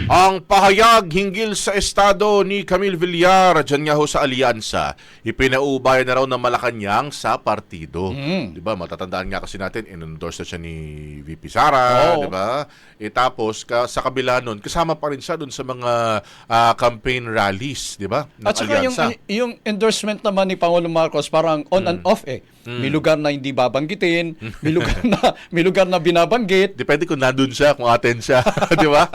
Ang pahayag hinggil sa estado ni Camille Villar dyan nga ho sa alyansa, ipinaubayan na raw ng Malacanang sa partido. Di ba? Matatandaan nga kasi natin, in-endorse na siya ni VP Sara, Oo. di ba? Tapos sa kabila nun, kasama pa rin siya dun sa mga campaign rallies, di ba? Ng At saka alyansa. yung endorsement naman ni Pangulong Marcos parang on and off eh. May lugar na hindi babanggitin, may lugar na binabanggit. Depende kung nandun siya, kung attend siya, di ba?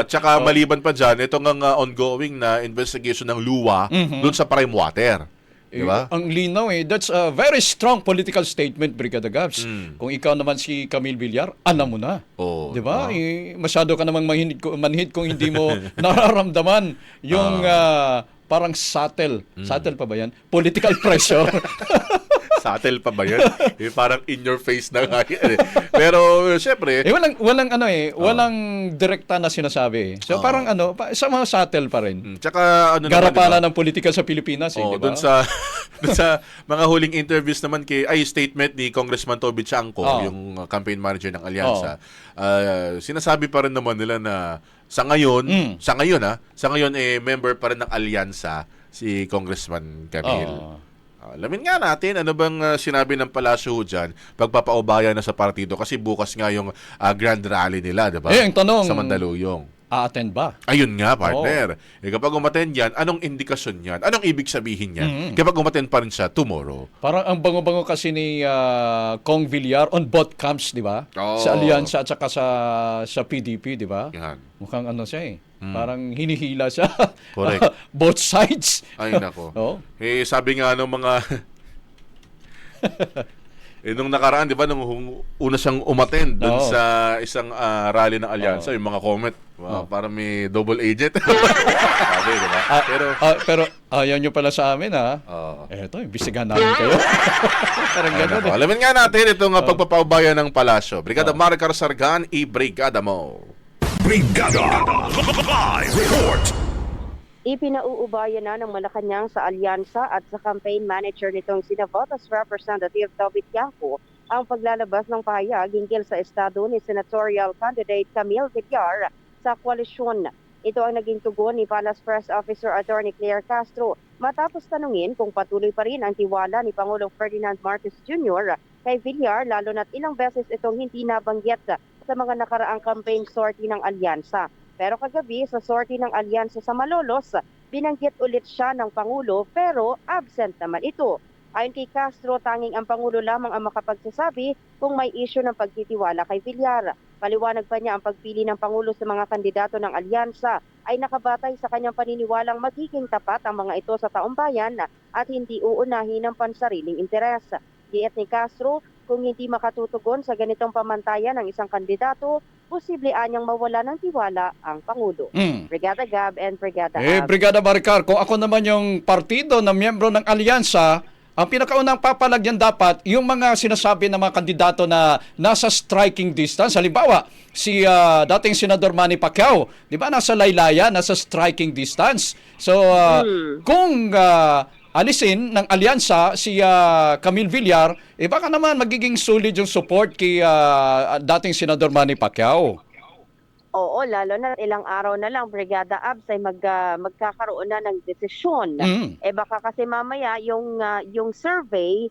Tsaka maliban pa dyan, itong ongoing na investigation ng luwa dun sa prime water. Di ba? Ang linaw eh. That's a very strong political statement, Brigada Gabs. Kung ikaw naman si Camille Villar, alam mo na. Oo. Di ba? Masyado ka namang manhid kung hindi mo nararamdaman yung parang subtle pa ba yan? Political pressure. Subtle pa ba yun? Parang in your face na nga yan eh. Pero syempre, walang direkta na sinasabi. So parang sa mga subtle pa rin. tsaka ano Garapala naman, ng politika sa Pilipinas eh, di ba? dun sa mga huling interviews naman statement ni Congressman Toby Chanco, yung campaign manager ng Alyansa, sinasabi pa rin naman nila na sa ngayon member pa rin ng Alyansa si Congressman Camille. Alamin nga natin ano bang sinabi ng palasyo dyan pagpapaubaya na sa partido kasi bukas nga yung grand rally nila, diba? Ang tanong, sa Mandaluyong. a-attend ba? Ayun nga, partner. Kapag umattend yan, anong indikasyon yan? Anong ibig sabihin yan? Kapag umattend pa rin siya tomorrow. Parang ang bango-bango kasi ni Kong Villar on both camps, di ba? Sa Alyansa at saka sa PDP, di ba? Yan. Mukhang siya eh. Parang hinihila siya. Correct. Both sides. Ay, nako. Oh. Sabi nga ng mga... nung nakaraan, di ba, nung una siyang umattend doon sa isang rally ng Alyansa, yung mga comment, parang may double agent. Sabi, di ba? Pero ayaw nyo pala sa amin, ha? Eto, imbisigahan namin kayo. Parang gano'n eh. Alamin nga natin itong pagpapaubaya ng palasyo. Brigada Maricar Sargan, i-brigada mo. Brigada Live Report. Ipinauubaya na ng Malacanang sa alyansa at sa campaign manager nitong sina Votas Representative Toby Tiangco ang paglalabas ng pahayag hinggil sa estado ni senatorial candidate Camille Villar sa koalisyon. Ito ang naging tugon ni Palace Press Officer Attorney Claire Castro matapos tanungin kung patuloy pa rin ang tiwala ni Pangulong Ferdinand Marcos Jr. kay Villar lalo na't ilang beses itong hindi nabanggit sa mga nakaraang campaign sortie ng alyansa. Pero kagabi sa sortie ng alyansa sa Malolos, binanggit ulit siya ng Pangulo pero absent naman ito. Ayon kay Castro, tanging ang Pangulo lamang ang makapagsasabi kung may issue ng pagtitiwala kay Villar. Paliwanag pa niya ang pagpili ng Pangulo sa mga kandidato ng alyansa ay nakabatay sa kanyang paniniwalang magiging tapat ang mga ito sa taumbayan at hindi uunahin ng pansariling interes. Diet ni Castro, kung hindi makatutugon sa ganitong pamantayan ng isang kandidato, posible anyang mawala ng tiwala ang Pangulo. Brigada Gab and Brigada Ab. Brigada Maricar, kung ako naman yung partido na miyembro ng alyansa, ang pinakaunang papalagyan dapat yung mga sinasabi ng mga kandidato na nasa striking distance. Halimbawa, si dating Senador Manny Pacquiao, di ba nasa laylaya, nasa striking distance. So, kung alisin ng alyansa si Camille Villar, baka naman magiging solid yung support kay dating Senador Manny Pacquiao. Oo, lalo na ilang araw na lang, Brigada Abs ay magkakaroon na ng desisyon. Baka kasi mamaya yung survey,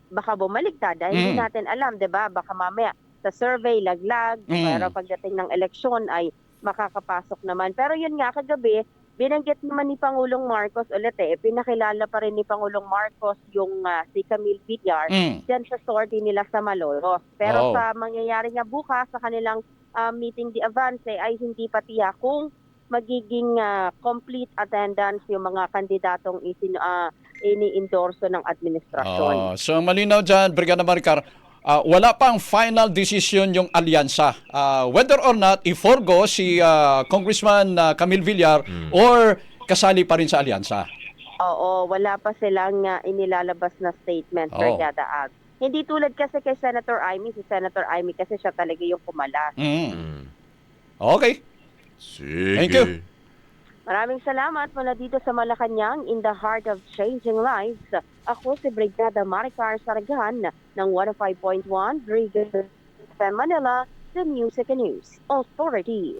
baka bumaliktad. Hindi natin alam, di ba? Baka mamaya sa survey, laglag, pero pagdating ng eleksyon ay makakapasok naman. Pero yun nga, kagabi, binanggit naman ni Pangulong Marcos ulit pinakilala pa rin ni Pangulong Marcos yung si Camille Villar dyan sa sortie nila sa Malolos. Pero sa mangyayari nga bukas sa kanilang meeting di avance ay hindi pa tiyak kung magiging complete attendance yung mga kandidatong ini-endorso ng administrasyon. So malinaw dyan, Brigada Maricar, wala pang final decision yung alyansa. Whether or not i-forgo si Congressman Camille Villar or kasali pa rin sa alyansa. Oo, wala pa silang inilalabas na statement, Brigada Ag. Hindi tulad kasi kay Senator Amy. Si Senator Amy kasi siya talaga yung kumalas. Okay. Sige. Thank you. Maraming salamat mula dito sa Malacanang in the heart of changing lives. Ako si Brigada Maricar Saragan ng 105.1 Brigada FM Manila, the Music and News Authority.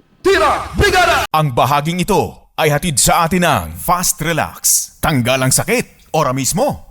Ang bahaging ito ay hatid sa atin ng Fast Relax. Tanggal ang sakit, ora mismo.